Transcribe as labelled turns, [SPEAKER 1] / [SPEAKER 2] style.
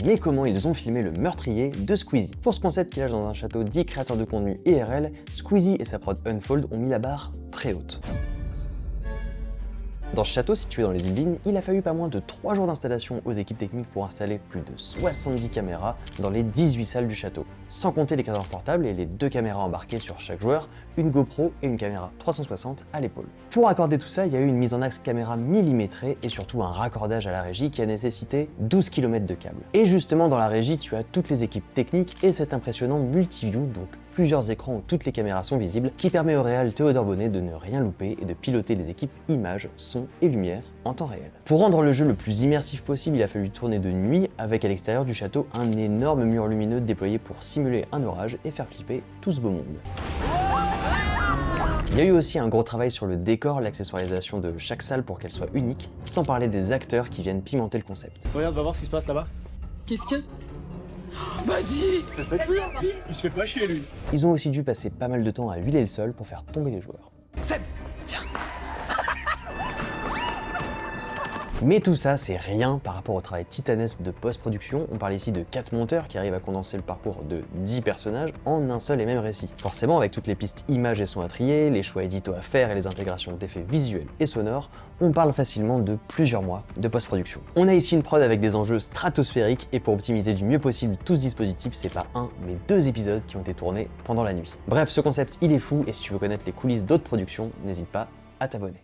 [SPEAKER 1] Mais comment ils ont filmé le meurtrier de Squeezie? Pour ce concept qu'il a dans un château dit créateur de contenu IRL, Squeezie et sa prod Unfold ont mis la barre très haute. Dans ce château situé dans les Yvelines, il a fallu pas moins de 3 jours d'installation aux équipes techniques pour installer plus de 70 caméras dans les 18 salles du château, sans compter les cadres portables et les 2 caméras embarquées sur chaque joueur, une GoPro et une caméra 360 à l'épaule. Pour accorder tout ça, il y a eu une mise en axe caméra millimétrée et surtout un raccordage à la régie qui a nécessité 12 km de câbles. Et justement dans la régie, tu as toutes les équipes techniques et cet impressionnant multiview, donc plusieurs écrans où toutes les caméras sont visibles, qui permet au réal Théodore Bonnet de ne rien louper et de piloter les équipes images, son et lumière en temps réel. Pour rendre le jeu le plus immersif possible, il a fallu tourner de nuit avec à l'extérieur du château un énorme mur lumineux déployé pour simuler un orage et faire flipper tout ce beau monde. Il y a eu aussi un gros travail sur le décor, l'accessoirisation de chaque salle pour qu'elle soit unique, sans parler des acteurs qui viennent pimenter le concept.
[SPEAKER 2] Regarde, va voir ce qui se passe là-bas.
[SPEAKER 3] Qu'est-ce que... Buddy!
[SPEAKER 2] C'est sexy, hein. Il se fait pas chier lui.
[SPEAKER 1] Ils ont aussi dû passer pas mal de temps à huiler le sol pour faire tomber les joueurs. Mais tout ça, c'est rien par rapport au travail titanesque de post-production. On parle ici de 4 monteurs qui arrivent à condenser le parcours de 10 personnages en un seul et même récit. Forcément, avec toutes les pistes images et sons à trier, les choix édito à faire et les intégrations d'effets visuels et sonores, on parle facilement de plusieurs mois de post-production. On a ici une prod avec des enjeux stratosphériques et pour optimiser du mieux possible tout ce dispositif, c'est pas un, mais 2 épisodes qui ont été tournés pendant la nuit. Bref, ce concept, il est fou et si tu veux connaître les coulisses d'autres productions, n'hésite pas à t'abonner.